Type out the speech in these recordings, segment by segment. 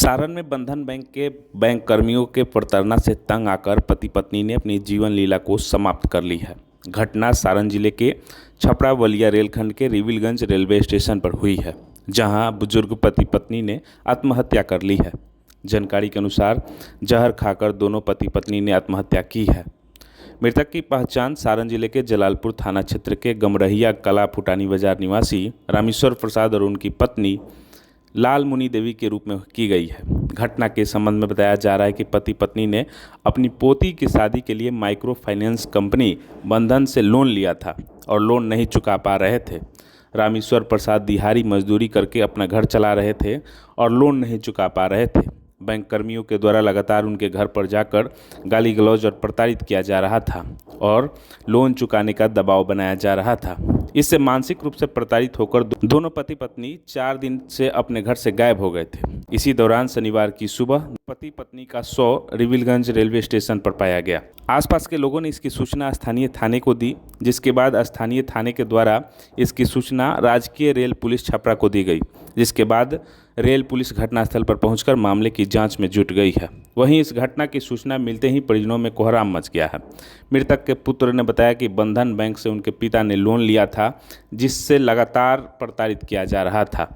सारण में बंधन बैंक के बैंक कर्मियों के प्रताड़ना से तंग आकर पति पत्नी ने अपनी जीवन लीला को समाप्त कर ली है। घटना सारण जिले के छपरा बलिया रेलखंड के रिविलगंज रेलवे स्टेशन पर हुई है, जहां बुजुर्ग पति पत्नी ने आत्महत्या कर ली है। जानकारी के अनुसार जहर खाकर दोनों पति पत्नी ने आत्महत्या की है। मृतक की पहचान सारण जिले के जलालपुर थाना क्षेत्र के गमरहिया कला फुटानी बाजार निवासी रामेश्वर प्रसाद और उनकी पत्नी लाल मुनि देवी के रूप में की गई है। घटना के संबंध में बताया जा रहा है कि पति पत्नी ने अपनी पोती की शादी के लिए माइक्रो फाइनेंस कंपनी बंधन से लोन लिया था और लोन नहीं चुका पा रहे थे। रामेश्वर प्रसाद दिहाड़ी मजदूरी करके अपना घर चला रहे थे और लोन नहीं चुका पा रहे थे। बैंक कर्मियों के द्वारा लगातार उनके घर पर जाकर गाली गलौज और प्रताड़ित किया जा रहा था और लोन चुकाने का दबाव बनाया जा रहा था। इससे मानसिक रूप से प्रताड़ित होकर दोनों पति पत्नी 4 दिन से अपने घर से गायब हो गए थे। इसी दौरान शनिवार की सुबह पति पत्नी का शव रिविलगंज रेलवे स्टेशन पर पाया गया। आसपास के लोगों ने इसकी सूचना स्थानीय थाने को दी, जिसके बाद स्थानीय थाने के द्वारा इसकी सूचना राजकीय रेल पुलिस छपरा को दी गई, जिसके बाद रेल पुलिस घटनास्थल पर पहुंचकर मामले की जांच में जुट गई है। वहीं इस घटना की सूचना मिलते ही परिजनों में कोहराम मच गया है। मृतक के पुत्र ने बताया कि बंधन बैंक से उनके पिता ने लोन लिया था, जिससे लगातार प्रताड़ित किया जा रहा था।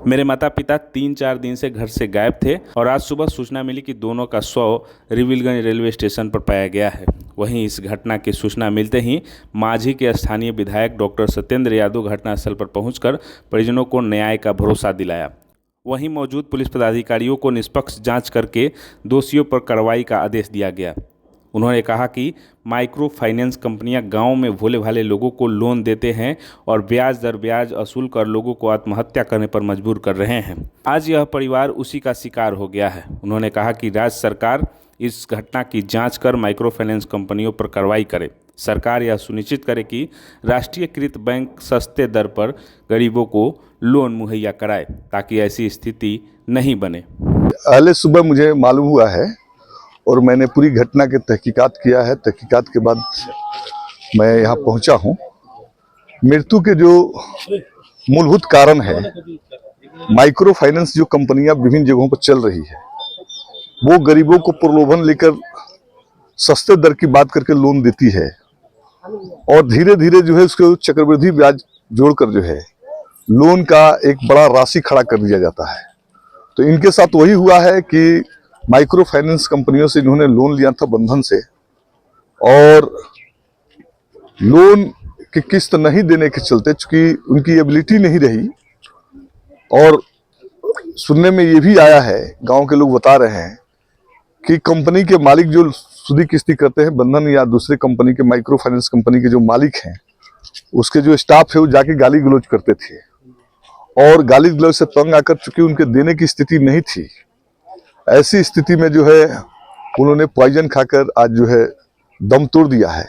मेरे माता पिता 3-4 दिन से घर से गायब थे और आज सुबह सूचना मिली कि दोनों का शव रिविलगंज रेलवे स्टेशन पर पाया गया है। वहीं इस घटना की सूचना मिलते ही माझी के स्थानीय विधायक डॉक्टर सत्येंद्र यादव घटनास्थल पर पहुंचकर परिजनों को न्याय का भरोसा दिलाया। वहीं मौजूद पुलिस पदाधिकारियों को निष्पक्ष जांच करके दोषियों पर कार्रवाई का आदेश दिया गया। उन्होंने कहा कि माइक्रो फाइनेंस कंपनियां गांव में भोले भाले लोगों को लोन देते हैं और ब्याज दर ब्याज वसूल कर लोगों को आत्महत्या करने पर मजबूर कर रहे हैं। आज यह परिवार उसी का शिकार हो गया है। उन्होंने कहा कि राज्य सरकार इस घटना की जांच कर माइक्रो फाइनेंस कंपनियों पर कार्रवाई करे। सरकार यह सुनिश्चित करे कि राष्ट्रीयकृत बैंक सस्ते दर पर गरीबों को लोन मुहैया कराए, ताकि ऐसी स्थिति नहीं बने। पहले सुबह मुझे मालूम हुआ है और मैंने पूरी घटना की तहकीकात किया है। तहकीकात के बाद मैं यहाँ पहुँचा हूँ। मृत्यु के जो मूलभूत कारण है, माइक्रो फाइनेंस जो कंपनियां विभिन्न जगहों पर चल रही है, वो गरीबों को प्रलोभन लेकर सस्ते दर की बात करके लोन देती है और धीरे धीरे जो है उसको चक्रवृद्धि ब्याज जोड़कर जो है लोन का एक बड़ा राशि खड़ा कर दिया जाता है। तो इनके साथ वही हुआ है कि माइक्रो फाइनेंस कंपनियों से इन्होंने लोन लिया था बंधन से, और लोन की किस्त नहीं देने के चलते चूंकि उनकी एबिलिटी नहीं रही, और सुनने में ये भी आया है, गांव के लोग बता रहे हैं कि कंपनी के मालिक जो सुदी किस्ती करते हैं, बंधन या दूसरे कंपनी के माइक्रो फाइनेंस कंपनी के जो मालिक हैं, उसके जो स्टाफ है वो जाके गाली गलौज करते थे और गाली गलौज से तंग आकर चूंकि उनके देने की स्थिति नहीं थी, ऐसी स्थिति में जो है उन्होंने पॉइजन खाकर आज जो है दम तोड़ दिया है।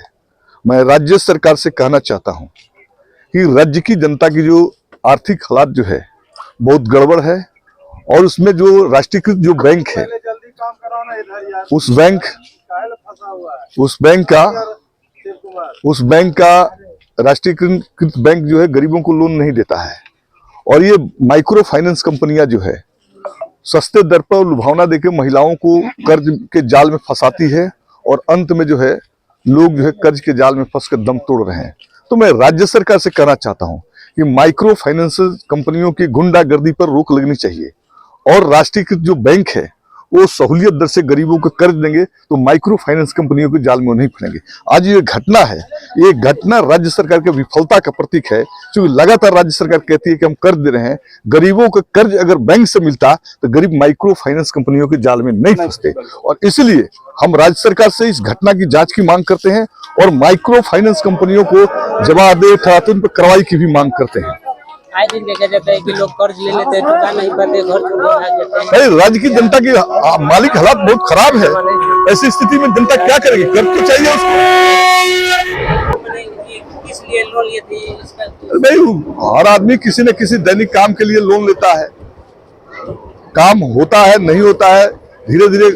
मैं राज्य सरकार से कहना चाहता हूं कि राज्य की जनता की जो आर्थिक हालात जो है बहुत गड़बड़ है, और उसमें जो राष्ट्रीयकृत जो बैंक है, उस बैंक का राष्ट्रीयकृत बैंक जो है गरीबों को लोन नहीं देता है, और ये माइक्रो फाइनेंस कंपनियां जो है सस्ते दर पर लुभावना देकर महिलाओं को कर्ज के जाल में फंसाती है, और अंत में जो है लोग जो है कर्ज के जाल में फंसकर दम तोड़ रहे हैं। तो मैं राज्य सरकार से कहना चाहता हूं कि माइक्रो फाइनेंस कंपनियों की गुंडागर्दी पर रोक लगनी चाहिए, और राष्ट्रीयकृत जो बैंक है वो सहूलियत दर से गरीबों को कर्ज देंगे तो माइक्रो फाइनेंस कंपनियों के जाल में नहीं फंसेंगे। आज ये घटना है, ये घटना राज्य सरकार की विफलता का प्रतीक है, क्योंकि लगातार राज्य सरकार कहती है कि हम कर्ज दे रहे हैं। गरीबों को कर्ज अगर बैंक से मिलता तो गरीब माइक्रो फाइनेंस कंपनियों के जाल में नहीं फंसते, और इसलिए हम राज्य सरकार से इस घटना की जांच की मांग करते हैं और माइक्रो फाइनेंस कंपनियों को जवाबदेह ठहराते उन पर कार्रवाई की भी मांग करते हैं। आज दिन देखा जाता है कि लोग कर्ज ले लेते हैं, चुका नहीं पाते, घर छोड़ भाग जाते हैं। राज्य की जनता की मालिक हालात बहुत खराब है। ऐसी स्थिति में जनता क्या करेगी? कर्ज तो चाहिए उसको। किस लिए लोन लिए थे इसका? नहीं, हर आदमी किसी न किसी दैनिक काम के लिए लोन लेता है। काम होता है, नहीं होता है, धीरे धीरे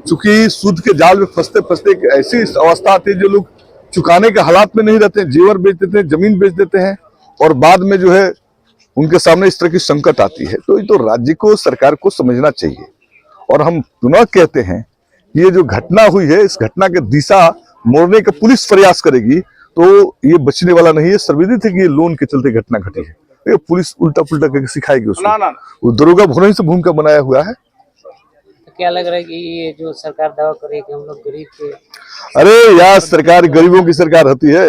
चूंकि सूद के जाल में फंसते फंसते ऐसी अवस्था आती है जो लोग चुकाने के हालात में नहीं रहते हैं, जेवर बेच देते हैं, जमीन बेच देते हैं, और बाद में जो है उनके सामने इस तरह की संकट आती है। तो ये तो राज्य को, सरकार को समझना चाहिए और हम पुनः कहते हैं कि ये जो घटना हुई है, इस घटना के दिशा मोड़ने का पुलिस प्रयास करेगी तो ये बचने वाला नहीं है। सर्वविदित है कि ये लोन के चलते घटना घटी है, ये पुलिस उल्टा पुल्टा करके सिखाएगी उसको। वो दरोगा भोरे से भूमिका बनाया हुआ है। तो क्या लग रहा है कि ये जो सरकार दावा करे कि हम लोग गरीब थे? अरे यार, सरकार गरीबों की सरकार होती है।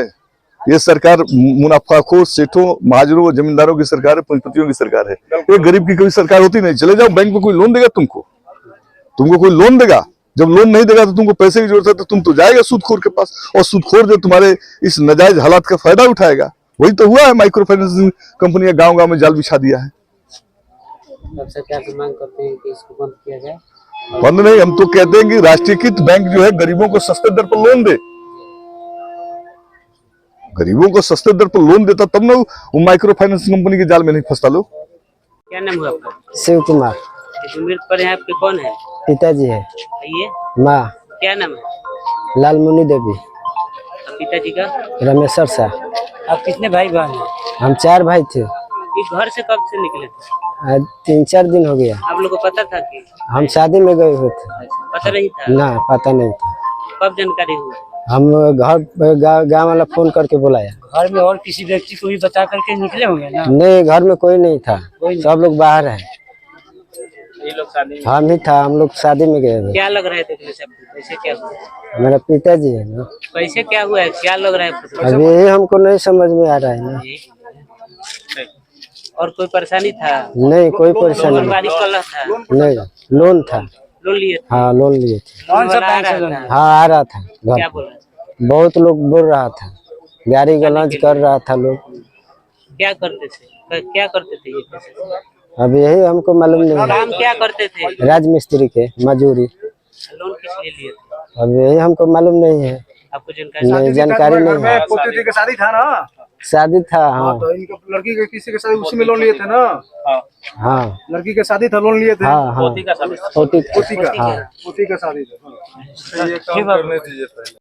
ये सरकार मुनाफाखोर सेठों, महाजनों और जमींदारों की सरकार है, पूंजीपतियों की सरकार है। ये गरीब की कोई सरकार होती नहीं। चले जाओ बैंक में, कोई लोन देगा तुमको कोई लोन देगा? जब लोन नहीं देगा तो तुमको पैसे की जरूरत है तो तुम तो जाएगा सूदखोर के पास, और सूदखोर जो तुम्हारे इस नाजायज हालात का फायदा उठाएगा। वही तो हुआ है, माइक्रो फाइनेंसिंग कंपनियां गांव-गांव में जाल बिछा दिया है। अब सरकार से मांग करते हैं कि इसको बंद किया जाए। बंद नहीं, हम तो कहते हैं कि राष्ट्रीयकृत बैंक जो है गरीबों को सस्ते दर पर लोन दे। गरीबों को सस्ते दर पर लोन देता तब ना वो माइक्रो फाइनेंसिंग कंपनी के जाल में नहीं फंसता लोग। क्या नाम हुआ आपका? शिव कुमार। ये जो मृत पड़े हैं आपके कौन है? पिताजी है। ये माँ क्या नाम है? लालमुनि देवी। और पिताजी का? रमेश्वर शाह। आप कितने भाई बहन हैं? हम 4 भाई थे। ये घर से कब से निकले थे? 3-4 दिन हो गया। आप लोग को पता था कि हम शादी में गए हुए थे। पता नहीं था? ना, पता नहीं था। कब जानकारी हुआ? हम गाँव वाला फोन करके बुलाया। घर में और किसी व्यक्ति को भी बता करके निकले होंगे ना? नहीं, घर में कोई नहीं था, सब लोग बाहर है। ये लोग शादी में? हम ही था, हम लोग शादी में गए हुए। क्या लग रहा है देखने से? कैसे क्या हुआ? मेरा पिताजी है ना। कैसे क्या हुआ है? क्या लग रहा है? अभी यही हमको नहीं समझ में आ रहा है ना। और कोई परेशानी था? नहीं, कोई परेशानी नहीं। बारिश वाला था? नहीं, लोन था। लोन लिए थे? हाँ, लोन लिए थे। कौन सा बैंक से लोन? हाँ, आ रहा था क्या घर। बोल रहे थे? बहुत लोग बोल रहा था, गाड़ी गलौज कर रहा था लोग। क्या करते थे? क्या करते थे ये पैसे? अब यही हमको मालूम नहीं है। काम क्या करते थे? राजमिस्त्री के मजदूरी। लोन किस लिए लिए थे? अब यही हमको मालूम नहीं है। आपको जानकारी? नहीं, जानकारी नहीं है। पोती का शादी था ना? शादी था। हाँ, तो इनका लड़की के किसी के शादी उसी में लोन लिए थे ना? हाँ, लड़की के शादी था, लोन लिए थे। हाँ, हाँ, पोती का शादी? पोती पोती का, हाँ। पोती का शादी था। ठीक है।